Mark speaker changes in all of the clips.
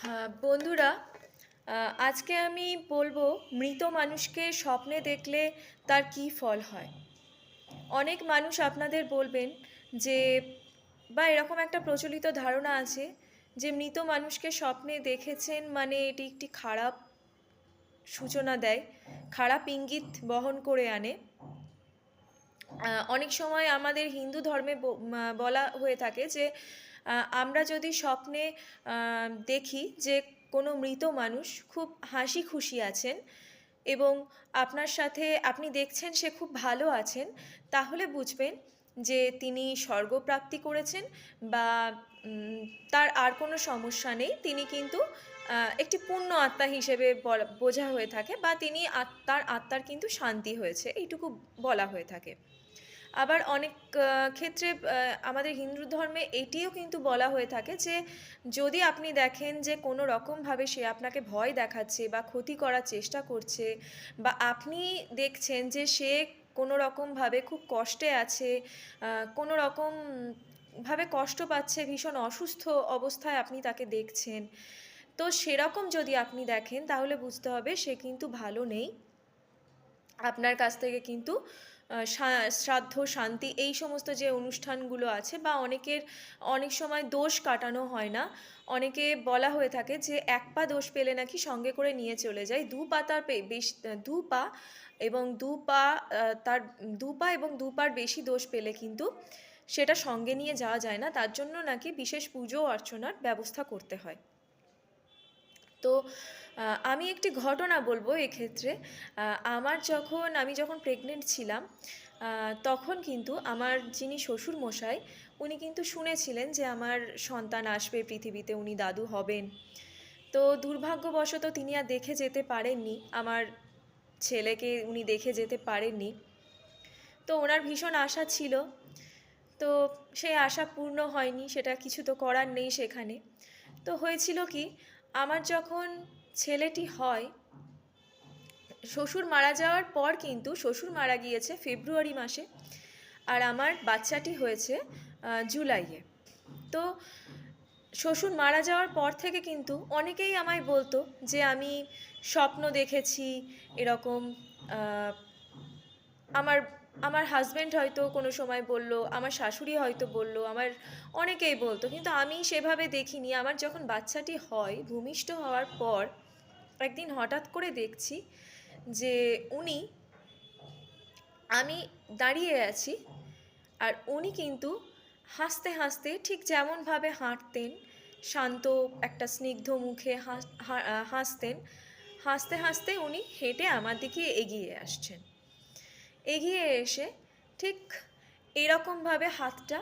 Speaker 1: হ্যাঁ বন্ধুরা, আজকে আমি বলবো মৃত মানুষকে স্বপ্নে দেখলে তার কী ফল হয়। অনেক মানুষ আপনাদের বলবেন যে, বা এরকম একটা প্রচলিত ধারণা আছে যে মৃত মানুষকে স্বপ্নে দেখেছেন মানে এটি একটি খারাপ সূচনা দেয়, খারাপ ইঙ্গিত বহন করে আনে। অনেক সময় আমাদের হিন্দু ধর্মে বলা হয়ে থাকে যে আমরা যদি স্বপ্নে দেখি যে কোনো মৃত মানুষ খুব হাসি খুশি আছেন এবং আপনার সাথে আপনি দেখছেন সে খুব ভালো আছেন, তাহলে বুঝবেন যে তিনি স্বর্গপ্রাপ্তি করেছেন বা উম, তার আর কোনো সমস্যা নেই। তিনি কিন্তু একটি পূর্ণ আত্মা হিসেবে বোঝা হয়ে থাকে, বা তিনি তার আত্মার কিন্তু শান্তি হয়েছে, এইটুকু বলা হয়ে থাকে। আবার অনেক ক্ষেত্রে আমাদের হিন্দু ধর্মে এটিও কিন্তু বলা হয়ে থাকে যে যদি আপনি দেখেন যে কোনো রকমভাবে সে আপনাকে ভয় দেখাচ্ছে বা ক্ষতি করার চেষ্টা করছে, বা আপনি দেখছেন যে সে কোনো রকমভাবে খুব কষ্টে আছে, কোনো রকম ভাবে কষ্ট পাচ্ছে, ভীষণ অসুস্থ অবস্থায় আপনি তাকে দেখছেন, তো সেরকম যদি আপনি দেখেন তাহলে বুঝতে হবে সে কিন্তু ভালো নেই। আপনার কাছ থেকে কিন্তু শ্রাদ্ধ শান্তি এই সমস্ত যে অনুষ্ঠানগুলো আছে, বা অনেক সময় দোষ কাটানো হয় না। অনেকে বলা হয়ে থাকে যে এক পা দোষ পেলে নাকি সঙ্গে করে নিয়ে চলে যায়, দু পা তার বেশি, দু পা এবং দু পা তার দু পা এবং দু পার বেশি দোষ পেলে কিন্তু সেটা সঙ্গে নিয়ে যাওয়া যায় না, তার জন্য নাকি বিশেষ পুজো অর্চনার ব্যবস্থা করতে হয়। তো আমি একটি ঘটনা বলবো এক্ষেত্রে। আমি যখন প্রেগনেন্ট ছিলাম, তখন কিন্তু আমার যিনি শ্বশুরমশাই, উনি কিন্তু শুনেছিলেন যে আমার সন্তান আসবে পৃথিবীতে, উনি দাদু হবেন। তো দুর্ভাগ্যবশত তিনি আর দেখে যেতে পারেননি, আমার ছেলেকে উনি দেখে যেতে পারেননি। তো ওনার ভীষণ আশা ছিল, তো সেই আশা পূর্ণ হয়নি, সেটা কিছু তো করার নেই সেখানে। তো হয়েছিল কি, আমার যখন ছেলেটি হয়, শ্বশুর মারা যাওয়ার পর, কিন্তু শ্বশুর মারা গিয়েছে ফেব্রুয়ারি মাসে আর আমার বাচ্চাটি হয়েছে জুলাইয়ে। তো শ্বশুর মারা যাওয়ার পর থেকে কিন্তু অনেকেই আমায় বলতো যে আমি স্বপ্ন দেখেছি এরকম। আহ, আমার আমার হাজব্যান্ড হয়তো কোনো সময় বলল, আমার শাশুড়ি হয়তো বলল, আমার অনেকেই বলতো, কিন্তু আমি সেভাবে দেখিনি। আমার যখন বাচ্চাটি হয়, ভূমিষ্ঠ হওয়ার পর একদিন হঠাৎ করে দেখছি যে উনি, আমি দাঁড়িয়ে আছি আর উনি কিন্তু হাসতে হাসতে, ঠিক যেমনভাবে হাঁটতেন, শান্ত একটা স্নিগ্ধ মুখে হাসতেন, হাসতে হাসতে উনি হেঁটে আমার দিকে এগিয়ে আসছেন। এগিয়ে এসে ঠিক এরকমভাবে হাতটা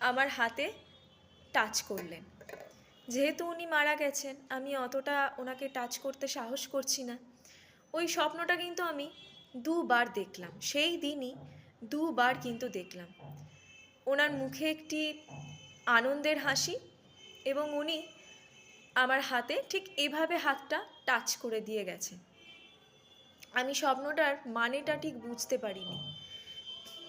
Speaker 1: আমার হাতে টাচ করলেন। যেহেতু উনি মারা গেছেন, আমি অতটা ওনাকে টাচ করতে সাহস করছি না। ওই স্বপ্নটা কিন্তু আমি দুবার দেখলাম, সেই দিনই দুবার কিন্তু দেখলাম। ওনার মুখে একটি আনন্দের হাসি, এবং উনি আমার হাতে ঠিক এভাবে হাতটা টাচ করে দিয়ে গেছে। আমি স্বপ্নটার মানেটা ঠিক বুঝতে পারিনি।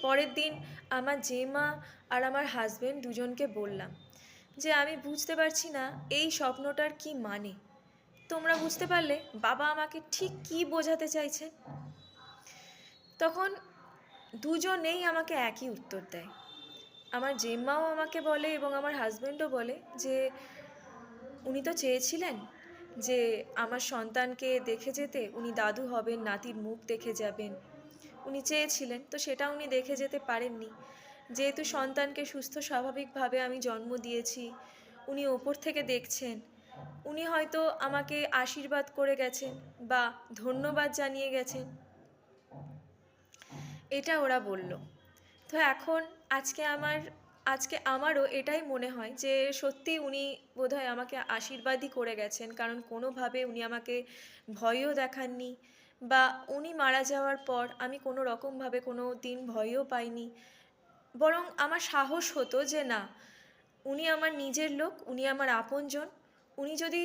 Speaker 1: পরের দিন আমার জেমা আর আমার হাজবেন্ড দুজনকে বললাম যে আমি বুঝতে পারছি না এই স্বপ্নটার কি মানে। তোমরা বুঝতে পারলে বাবা আমাকে ঠিক কী বোঝাতে চাইছে? তখন দুজনেই আমাকে একই উত্তর দেয়। আমার জেম্মাও আমাকে বলে এবং আমার হাজব্যান্ডও বলে যে উনি তো চেয়েছিলেন যে আমার সন্তানকে দেখে যেতে, উনি দাদু হবেন, নাতির মুখ দেখে যাবেন, উনি চেয়েছিলেন, তো সেটা উনি দেখে যেতে পারেননি। যেহেতু সন্তানকে সুস্থ স্বাভাবিকভাবে আমি জন্ম দিয়েছি, উনি ওপর থেকে দেখছেন, উনি হয়তো আমাকে আশীর্বাদ করে গেছেন বা ধন্যবাদ জানিয়ে গেছেন, এটা ওরা বলল। তো এখন আজকে আমারও এটাই মনে হয় যে সত্যি উনি বোধহয় আমাকে আশীর্বাদই করে গেছেন, কারণ কোনোভাবে উনি আমাকে ভয়ও দেখাননি, বা উনি মারা যাওয়ার পর আমি কোনো রকমভাবে কোনো দিন ভয়ও পাইনি। বরং আমার সাহস হতো যে না, উনি আমার নিজের লোক, উনি আমার আপনজন, উনি যদি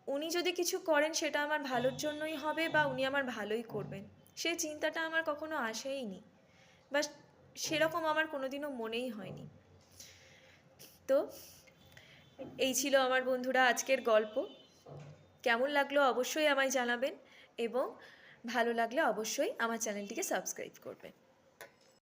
Speaker 1: উনি যদি কিছু করেন সেটা আমার ভালোর জন্যই হবে, বা উনি আমার ভালোই করবেন। সেই চিন্তাটা আমার কখনো আসেইনি, বা সেরকম আমার কোনোদিনও মনেই হয়নি। তো এই ছিল আমার বন্ধুরা আজকের গল্প। কেমন লাগলো অবশ্যই আমায় জানাবেন এবং ভালো লাগলে অবশ্যই আমার চ্যানেলটিকে সাবস্ক্রাইব করবেন।